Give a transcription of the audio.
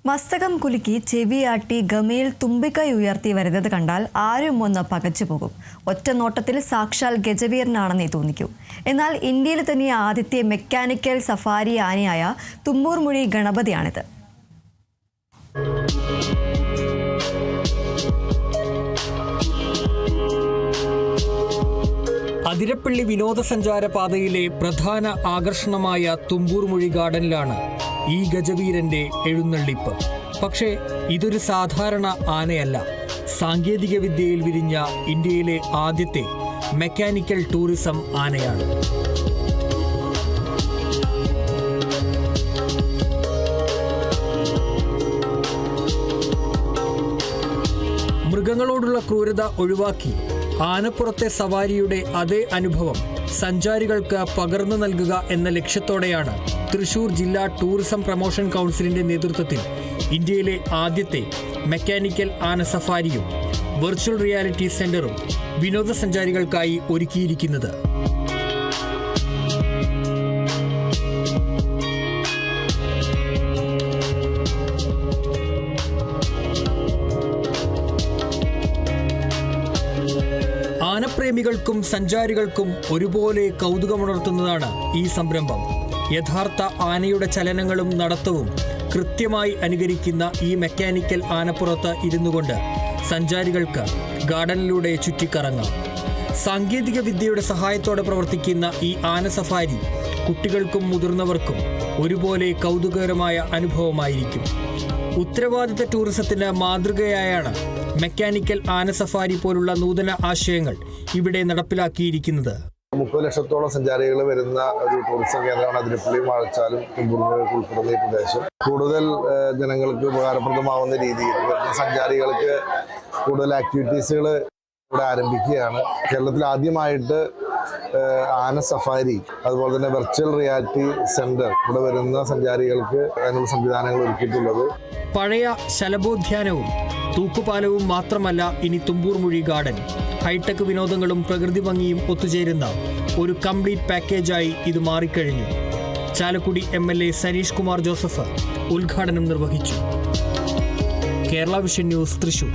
മസ്തകം കുലുക്കി ചെവിയാട്ടി ഗമയിൽ തുമ്പിക്കൈ ഉയർത്തി വരുന്നത് കണ്ടാൽ ആരും ഒന്ന് പകച്ചുപോകും. ഒറ്റ നോട്ടത്തിൽ സാക്ഷാൽ ഗജവീരനാണെന്നേ തോന്നിക്കൂ. എന്നാൽ ഇന്ത്യയിൽ തന്നെ ആദ്യത്തെ മെക്കാനിക്കൽ സഫാരി ആനയായ തുമ്പൂർമുഴി ഗണപതിയാണിത്. അതിരപ്പള്ളി വിനോദസഞ്ചാര പാതയിലെ പ്രധാന ആകർഷണമായ തുമ്പൂർമുഴി ഗാർഡനിലാണ് ഈ ഗജവീരന്റെ എഴുന്നള്ളിപ്പ്. പക്ഷേ ഇതൊരു സാധാരണ ആനയല്ല. സാങ്കേതിക വിദ്യയിൽ വിരിഞ്ഞ ഇന്ത്യയിലെ ആദ്യത്തെ മെക്കാനിക്കൽ ടൂറിസം ആനയാണ്. മൃഗങ്ങളോടുള്ള ക്രൂരത ഒഴിവാക്കി ആനപ്പുറത്തെ സവാരിയുടെ അതേ അനുഭവം സഞ്ചാരികൾക്ക് പകർന്നു നൽകുക എന്ന ലക്ഷ്യത്തോടെയാണ് തൃശൂർ ജില്ലാ ടൂറിസം പ്രൊമോഷൻ കൗൺസിലിന്റെ നേതൃത്വത്തിൽ ഇന്ത്യയിലെ ആദ്യത്തെ മെക്കാനിക്കൽ ആന സഫാരിയും വെർച്വൽ റിയാലിറ്റി സെന്ററും വിനോദസഞ്ചാരികൾക്കായി ഒരുക്കിയിരിക്കുന്നത്. ആനപ്രേമികൾക്കും സഞ്ചാരികൾക്കും ഒരുപോലെ കൗതുകമുണർത്തുന്നതാണ് ഈ സംരംഭം. യഥാർത്ഥ ആനയുടെ ചലനങ്ങളും നടത്തവും കൃത്യമായി അനുകരിക്കുന്ന ഈ മെക്കാനിക്കൽ ആനപ്പുറത്ത് ഇരുന്നുകൊണ്ട് സഞ്ചാരികൾക്ക് ഗാർഡനിലൂടെ ചുറ്റിക്കറങ്ങാം. സാങ്കേതിക വിദ്യയുടെ സഹായത്തോടെ പ്രവർത്തിക്കുന്ന ഈ ആന സഫാരി കുട്ടികൾക്കും മുതിർന്നവർക്കും ഒരുപോലെ കൗതുകകരമായ അനുഭവമായിരിക്കും. ഉത്തരവാദിത്ത ടൂറിസത്തിന് മാതൃകയായാണ് മെക്കാനിക്കൽ ആന സഫാരി പോലുള്ള നൂതന ആശയങ്ങൾ ഇവിടെ നടപ്പിലാക്കിയിരിക്കുന്നത്. 30 ലക്ഷത്തോളം സഞ്ചാരികൾ വരുന്ന ഒരു ടൂറിസം കേന്ദ്രമാണ് അതിരപ്പള്ളി വാഴച്ചാലും തുമ്പൂർമുഴി ഉൾപ്പെടുന്ന ഈ പ്രദേശം. കൂടുതൽ ജനങ്ങൾക്ക് ഉപകാരപ്രദമാവുന്ന രീതിയിൽ സഞ്ചാരികൾക്ക് കൂടുതൽ ആക്ടിവിറ്റീസുകൾ ഇവിടെ ആരംഭിക്കുകയാണ്. കേരളത്തിൽ ആദ്യമായിട്ട് ആന സഫാരി അതുപോലെ തന്നെ വെർച്വൽ റിയാലിറ്റി സെന്റർ ഇവിടെ വരുന്ന സഞ്ചാരികൾക്ക് അതിനുള്ള സംവിധാനങ്ങൾ ഒരുക്കിയിട്ടുള്ളത്. പഴയ ശലഭോദ്യാനവും തൂക്കുപാലവും മാത്രമല്ല ഇനി തുമ്പൂർമുഴി ഗാർഡൻ. ഹൈടെക് വിനോദങ്ങളും പ്രകൃതി ഭംഗിയും ഒത്തുചേരുന്ന ഒരു കംപ്ലീറ്റ് പാക്കേജായി ഇത് മാറിക്കഴിഞ്ഞു. ചാലക്കുടി MLA സനീഷ് കുമാർ ജോസഫ് ഉദ്ഘാടനം നിർവഹിച്ചു. Kerala vision news, Thrissur.